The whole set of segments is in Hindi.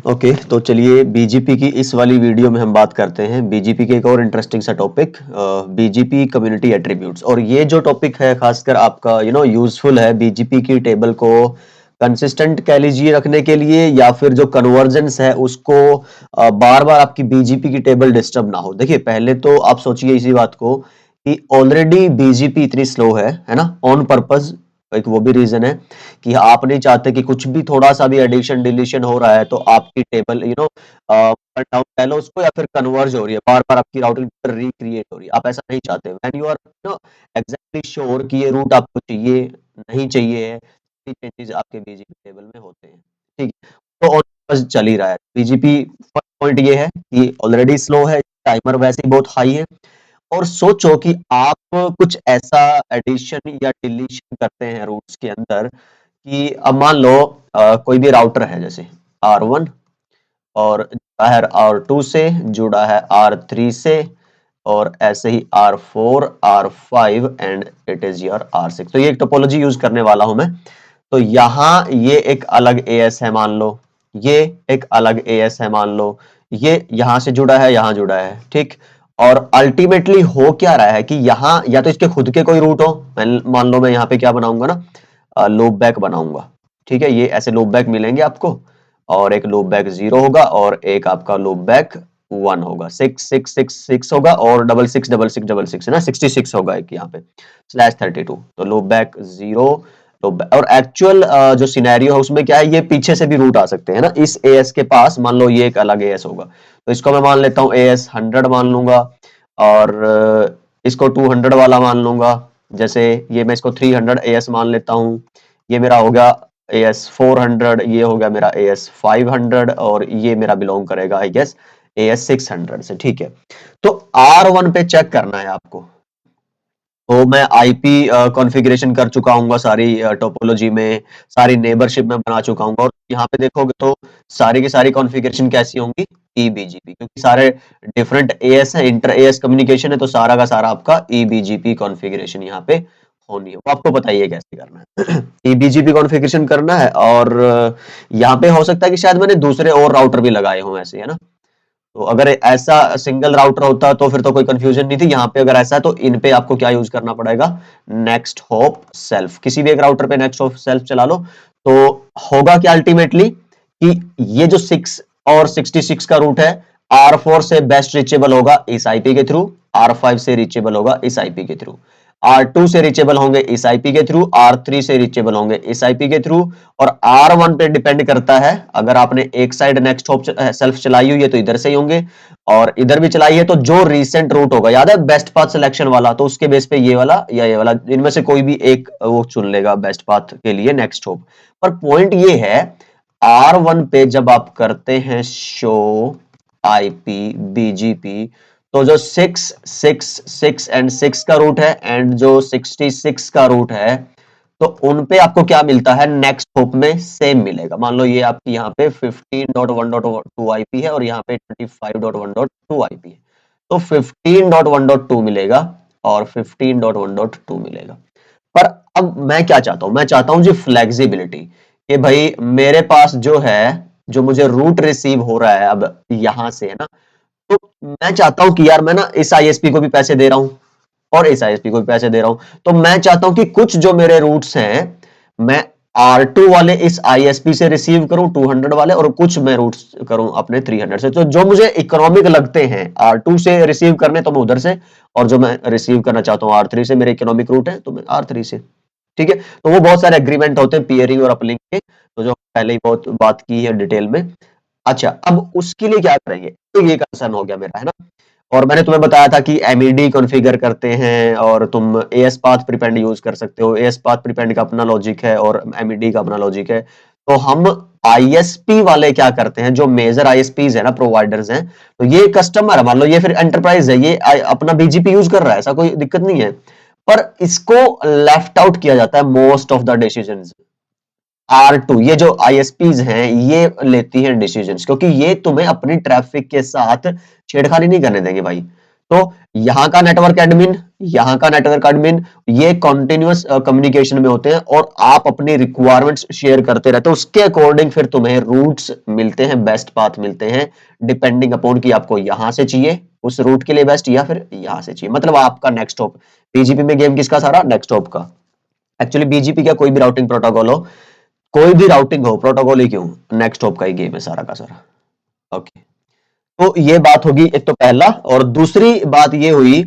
ओके तो चलिए बीजीपी की इस वाली वीडियो में हम बात करते हैं बीजीपी के एक और इंटरेस्टिंग सा टॉपिक बीजीपी कम्युनिटी एट्रीब्यूट्स। और ये जो टॉपिक है खासकर आपका यूजफुल है बीजीपी की टेबल को कंसिस्टेंट कह लीजिए रखने के लिए, या फिर जो कन्वर्जेंस है उसको बार बार आपकी बीजीपी की टेबल डिस्टर्ब ना हो। देखिए पहले तो आप सोचिए इसी बात को कि ऑलरेडी बीजीपी इतनी स्लो है ना, ऑन पर्पज। एक वो भी रीजन है कि आप नहीं चाहते कि कुछ भी थोड़ा सा भी एडिशन डिलीशन हो रहा है तो आपकी टेबल डाउन कह लो उसको, या फिर कन्वर्ज हो रही है, बार बार आपकी राउटिंग रिक्रिएट हो रही है। आप ऐसा नहीं चाहते। When you are exactly sure कि ये रूट आपको चाहिए नहीं चाहिए है, चेंजेस आपके बीजीपी टेबल में होते हैं। ठीक है, तो बस चल ही रहा है बीजीपी। फर्स्ट पॉइंट ये है कि ऑलरेडी स्लो है, टाइमर वैसे ही बहुत हाई है। और सोचो कि आप कुछ ऐसा एडिशन या डिलीशन करते हैं रूट्स के अंदर कि अब मान लो कोई भी राउटर है जैसे R1 और जुड़ा है R2 से, जुड़ा है R3 से, और ऐसे ही R4 R5 and it is your R6। तो ये एक टोपोलॉजी यूज करने वाला हूं मैं। तो यहां ये एक अलग एएस है मान लो, ये एक अलग एएस है मान लो, ये यहां से जुड़ा है यहां जुड़ा है। ठीक, और अल्टीमेटली हो क्या रहा है कि यहां या तो इसके खुद के कोई रूट हो, मान लो मैं यहाँ पे क्या बनाऊंगा ना, लूप बैक बनाऊंगा। ठीक है, ये ऐसे लूप बैक मिलेंगे आपको, और एक लूप बैक 0 होगा और एक आपका लूप बैक 1 होगा। 6 6 6 6 होगा और 6 6 6 6 6 है ना, 66 होगा एक यहाँ पे /32। तो लूप बैक 0 और एक्चुअल जो सिनेरियो है उसमें क्या है, ये पीछे से भी रूट आ सकते हैं ना। इस एएस के पास मान लो ये एक अलग एएस होगा, तो इसको मैं मान लेता हूँ एएस 100 मान लूंगा, और इसको 200 वाला मान लूंगा। जैसे ये मैं इसको 300 एएस मान लेता हूँ। ये मेरा हो गया एएस 400, ये हो गया मेरा एएस 500, और ये मेरा बिलोंग करेगा आई गेस एएस 600 से। ठीक है, तो R1 पे चेक करना है आपको। तो मैं आईपी कॉन्फ़िगरेशन कर चुका हूँ सारी टोपोलॉजी में, सारी नेबरशिप में बना चुका हूँ, और यहाँ पे देखोगे तो सारी की सारी कॉन्फ़िगरेशन कैसी होंगी, ईबीजीपी, क्योंकि सारे डिफरेंट एएस है, इंटर एएस कम्युनिकेशन है, तो सारा का सारा आपका ईबीजीपी कॉन्फ़िगरेशन यहाँ पे होनी है। वो आपको बताइए कैसे करना है। ईबीजीपी कॉन्फ़िगरेशन करना है, और यहाँ पे हो सकता है कि शायद मैंने दूसरे और राउटर भी लगाए हों ऐसे, है ना। तो अगर ऐसा सिंगल राउटर होता तो फिर तो कोई कंफ्यूजन नहीं थी। यहाँ पे अगर ऐसा है तो इन पे आपको क्या यूज करना पड़ेगा, नेक्स्ट होप सेल्फ। किसी भी एक राउटर पे नेक्स्ट होप सेल्फ चला लो, तो होगा क्या अल्टीमेटली कि ये जो 6 और 66 का रूट है, R4 से बेस्ट रीचेबल होगा इस आईपी के थ्रू, R5 से रीचेबल होगा इस आईपी के थ्रू, R2 से रीचेबल होंगे इस आईपी के थ्रू, R3 से रीचेबल होंगे इस आईपी के थ्रू, और R1 पे डिपेंड करता है। अगर आपने एक साइड नेक्स्ट होप सेल्फ चलाई हुई है तो इधर से ही होंगे, और इधर भी चलाई है तो जो रीसेंट रूट होगा, याद है बेस्ट पाथ सिलेक्शन वाला, तो उसके बेस पे ये वाला या ये वाला, इनमें से कोई भी एक वो चुन लेगा बेस्ट पाथ के लिए नेक्स्ट होप। पर पॉइंट ये है, R1 पे जब आप करते हैं शो आईपी बीजीपी, तो जो 6 6 6 एंड 6 का रूट है एंड जो 66 का रूट है, तो उन पे आपको क्या मिलता है, नेक्स्ट होप में सेम मिलेगा। मान लो ये आपकी यहाँ पे 15.1.2 आईपी है और यहाँ पे 25.1.2 आईपी है, तो 15.1.2 मिलेगा और 15.1.2 मिलेगा। पर अब मैं क्या चाहता हूं, मैं चाहता हूं जी फ्लेक्सिबिलिटी, कि भाई मेरे पास जो है, जो मुझे रूट रिसीव हो रहा है अब यहां से, है ना, तो मैं चाहता हूं कि यार मैं ना इस आईएसपी को भी पैसे दे रहा हूं और इस आईएसपी को भी पैसे दे रहा हूं, तो मैं चाहता हूं कि कुछ जो मेरे रूट्स हैं मैं R2 वाले इस आईएसपी से रिसीव करूं 200 वाले, और कुछ मैं रूट्स करूं अपने 300 से। तो जो मुझे इकोनॉमिक लगते हैं R2 से रिसीव करने, तो मैं उधर से, और जो मैं रिसीव करना चाहता हूं R3 से, मेरे इकोनॉमिक रूट है, तो मैं R3 से। ठीक है, तो वो बहुत सारे एग्रीमेंट होते हैं पियरिंग और अपलिंक के, तो जो पहले ही बहुत बात की है डिटेल में। अच्छा, अब उसके लिए क्या करेंगे, तो ये कंसर्न हो गया मेरा, है ना। और मैंने तुम्हें बताया था कि एमईडी कॉन्फ़िगर करते हैं, और तुम एएस पाथ प्रीपेंड यूज कर सकते हो। एएस पाथ प्रीपेंड का अपना लॉजिक है और एमईडी का अपना लॉजिक है। तो हम आईएसपी वाले क्या करते हैं, जो मेजर आईएसपीज है ना, प्रोवाइडर्स हैं, तो ये कस्टमर है, मान लो ये फिर एंटरप्राइज है, ये अपना बीजीपी यूज कर रहा है, ऐसा कोई दिक्कत नहीं है, पर इसको लेफ्ट आउट किया जाता है most of the decisions. R2, ये जो आईएसपीज हैं ये लेती हैं डिसीजंस, क्योंकि ये तुम्हें अपनी ट्रैफिक के साथ छेड़खानी नहीं करने देंगे भाई। तो यहाँ का नेटवर्क एडमिन, यहाँ का नेटवर्क एडमिन, ये कॉन्टिन्यूअस कम्युनिकेशन में होते हैं और आप अपनी रिक्वायरमेंट्स शेयर करते रहते हो, उसके अकॉर्डिंग फिर तुम्हें रूट्स मिलते हैं, बेस्ट पाथ मिलते हैं, डिपेंडिंग अपॉन कि आपको यहां से चाहिए उस रूट के लिए बेस्ट, या फिर यहां से चाहिए, मतलब आपका नेक्स्ट हॉप। बीजीपी में गेम किसका सारा? नेक्स्ट हॉप का। एक्चुअली बीजीपी क्या, कोई भी राउटिंग प्रोटोकॉल हो, कोई भी राउटिंग हो, प्रोटोकॉल ही क्यों, नेक्स्ट हॉप का ही गेम है सारा का सारा। ओके, तो ये बात होगी एक तो पहला, और दूसरी बात ये हुई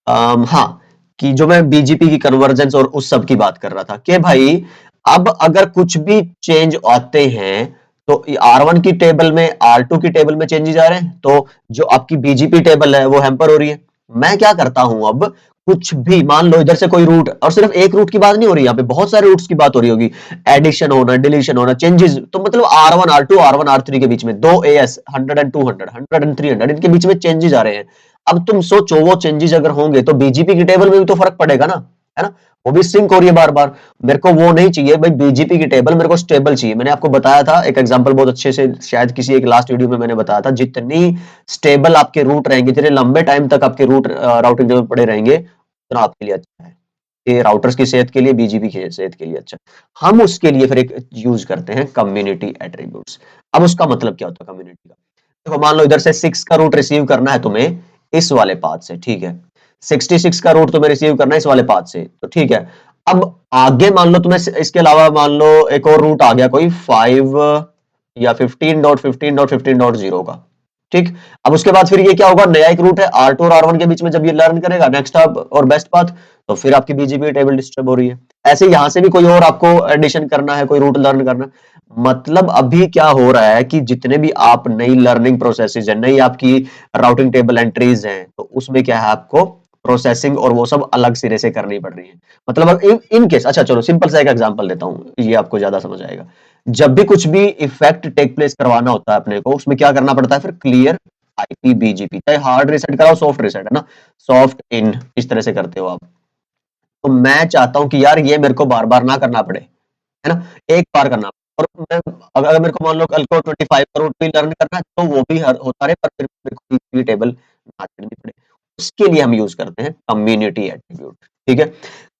हाँ, कि जो मैं बीजीपी की कन्वर्जेंस और उस सब की बात कर रहा था कि भाई अब अगर कुछ भी चेंज आते हैं तो R1 की टेबल में, R2 की टेबल में चेंजेस आ रहे हैं, तो जो आपकी बीजीपी टेबल है वो हैम्पर हो रही है। मैं क्या करता हूं, अब कुछ भी मान लो इधर से कोई रूट, और सिर्फ एक रूट की बात नहीं हो रही, यहाँ पे बहुत सारे रूट्स की बात हो रही होगी, एडिशन होना, डिलीशन होना, चेंजेस, तो मतलब R1 R2 R1 R3 के बीच में दो एएस 100 एंड 200 100 एंड 300 इनके बीच में चेंजेस आ रहे हैं। अब तुम सोचो वो चेंजेस अगर होंगे तो बीजीपी की टेबल में भी तो फर्क पड़ेगा ना, है ना, वो भी सिंक हो रही है बार बार। मेरे को वो नहीं चाहिए भाई, बीजीपी की टेबल मेरे को स्टेबल चाहिए। मैंने आपको बताया था एक एग्जांपल बहुत अच्छे से, शायद किसी एक लास्ट वीडियो में मैंने बताया था, जितनी स्टेबल आपके रूट रहेंगे, जितने लंबे टाइम तक आपके रूट राउटिंग टेबल पड़े रहेंगे, उतना आपके लिए अच्छा है, ये राउटर्स की सेहत के लिए, बीजीपी की सेहत के लिए अच्छा। हम उसके लिए फिर एक यूज करते हैं कम्युनिटी एट्रीब्यूट्स। अब उसका मतलब क्या होता है कम्युनिटी का? देखो मान लो इधर से 6 का रूट रिसीव करना है तुम्हें इस वाले पाथ से, ठीक है, 66 का रूट तुम्हें रिसीव करना है इस वाले पाथ से, तो ठीक है। अब आगे मान लो तुम्हें इसके अलावा मान लो एक और रूट आ गया कोई 5 या 15.15.15.0 का, ठीक। अब उसके बाद फिर ये क्या होगा, नया एक रूट है R2 और R1 के बीच में, जब ये लर्न करेगा नेक्स्ट हब और बेस्ट पाथ, तो फिर आपकी बीजीपी टेबल डिस्टर्ब हो रही है। ऐसे यहां से भी कोई और आपको एडिशन करना है, कोई रूट लर्न करना है। मतलब अभी क्या हो रहा है कि जितने भी आप नई लर्निंग प्रोसेसेस है, नई आपकी राउटिंग टेबल एंट्रीज हैं, तो उसमें क्या है, आपको प्रोसेसिंग और वो सब अलग सिरे से करनी पड़ रही है। मतलब इन केस, अच्छा चलो सिंपल सा एक एग्जांपल देता हूं, ये आपको ज्यादा समझ आएगा। जब भी कुछ भी इफेक्ट टेक प्लेस करवाना होता है अपने को, उसमें क्या करना पड़ता है, फिर क्लियर आईपी बीजीपी, चाहे हार्ड रीसेट कराओ सॉफ्ट रीसेट, है ना, सॉफ्ट इन इस तरह से करते हो आप। तो मैं चाहता हूं कि यार ये मेरे को बार बार ना करना पड़े, है ना, एक बार करना। और मैं अगर मेरे को मान लो कल को 25 करोड़ भी लर्न करना है तो वो भी होता रहे, पर फिर मेरे को बीजीपी टेबल ना चढ़नी पड़े। उसके लिए हम यूज करते हैं कम्युनिटी एट्रीब्यूट, ठीक है।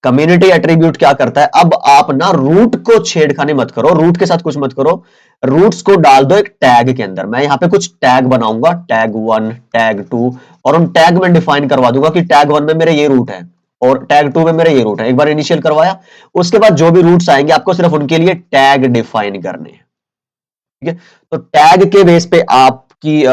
कम्युनिटी एट्रीब्यूट क्या करता है, अब आप ना रूट को छेड़खानी मत करो, रूट के साथ कुछ मत करो, रूट्स को डाल दो एक टैग के अंदर। मैं यहाँ पे कुछ टैग बनाऊंगा, टैग 1 टैग 2, और उन टैग में डिफाइन करवा दूंगा कि टैग 1 में मेरे ये रूट है और टैग 2 में मेरे ये रूट है। एक बार इनिशियल करवाया, उसके बाद जो भी रूट्स आएंगे आपको सिर्फ उनके लिए टैग डिफाइन करने हैं, ठीक है। तो टैग के बेस पे आपकी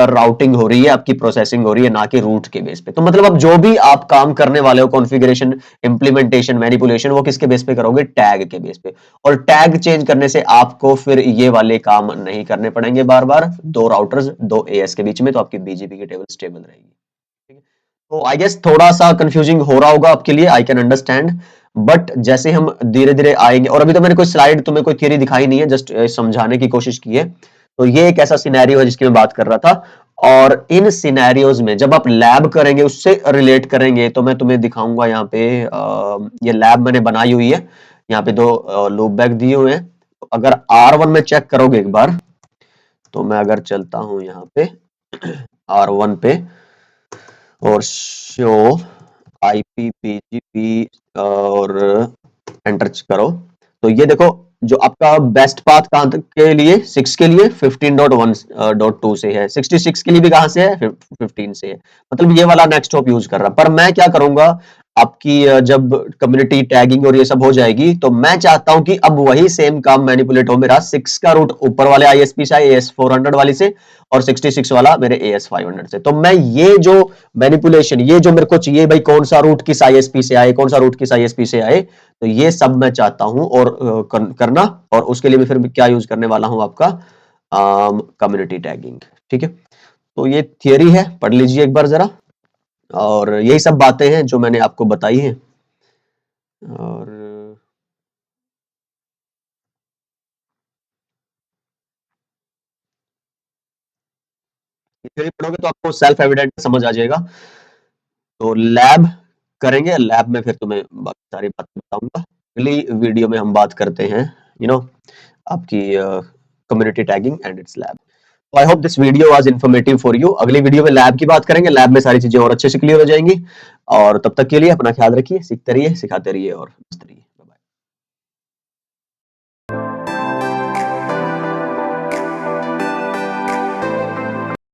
राउटिंग हो रही है, आपकी प्रोसेसिंग हो रही है, ना कि रूट के बेस पे। तो मतलब अब जो भी आप काम करने वाले हो, कॉन्फ़िगरेशन, इंप्लीमेंटेशन, मैनिपुलेशन, वो किसके बेस पे करोगे, टैग के बेस पे। और टैग चेंज करने से आपको फिर ये वाले काम नहीं करने पड़ेंगे बार बार, दो राउटर्स दो एएस के बीच में, तो आपकी बीजीपी की टेबल स्टेबल रहेगी, ठीक है। तो आई गेस थोड़ा सा कंफ्यूजिंग हो रहा होगा आपके लिए, आई कैन अंडरस्टैंड, बट जैसे हम धीरे धीरे आएंगे, और अभी तो मैंने कोई स्लाइड तुम्हें कोई थियरी दिखाई नहीं है, जस्ट समझाने की कोशिश की है। तो ये एक ऐसा सिनेरियो है जिसकी मैं बात कर रहा था, और इन सिनेरियोज में जब आप लैब करेंगे, उससे रिलेट करेंगे, तो मैं तुम्हें दिखाऊंगा यहाँ पे ये लैब मैंने बनाई हुई है, यहाँ पे दो लूप बैक दिए हुए हैं। तो अगर R1 में चेक करोगे एक बार, तो मैं अगर चलता हूं यहाँ पे R1 पे और शो आईपी बीजीपी और एंटर करो, तो ये देखो जो आपका बेस्ट पाथ कहां तक के लिए, 6 के लिए 15.1.2 से है, 66 के लिए भी कहां से है, 15 से है। मतलब ये वाला नेक्स्ट हॉप यूज कर रहा। पर मैं क्या करूंगा, आपकी जब कम्युनिटी टैगिंग और ये सब हो जाएगी, तो मैं चाहता हूं कि अब वही सेम काम मैनिपुलेट हो, मेरा 6 का रूट ऊपर वाले आईएसपी से आए, AS400 वाली से, और 66 वाला मेरे AS500 से। तो मैं ये जो मैनिपुलेशन, ये जो मेरे को चाहिए भाई, कौन सा रूट किस आईएसपी से आए, कौन सा रूट किस आईएसपी से आए, तो ये सब मैं चाहता हूं और करना। और उसके लिए भी फिर क्या यूज करने वाला हूं, आपका कम्युनिटी टैगिंग, ठीक है। तो ये थियरी है, पढ़ लीजिए एक बार जरा, और यही सब बातें हैं जो मैंने आपको बताई हैं। और थियरी पढ़ोगे तो आपको सेल्फ एविडेंट समझ आ जाएगा। तो लैब करेंगे, लैब में फिर तुम्हें बाकी सारी बातें बताऊंगा। अगली वीडियो में हम बात करते हैं, आपकी community tagging and it's lab. I hope this video was informative for you. अगली वीडियो में लैब की बात करेंगे, लैब में सारी चीजें और अच्छे से क्लियर हो जाएंगी। और तब तक के लिए अपना ख्याल रखिए, सीखते रहिए, सिखाते रहिए और मस्त रहिए।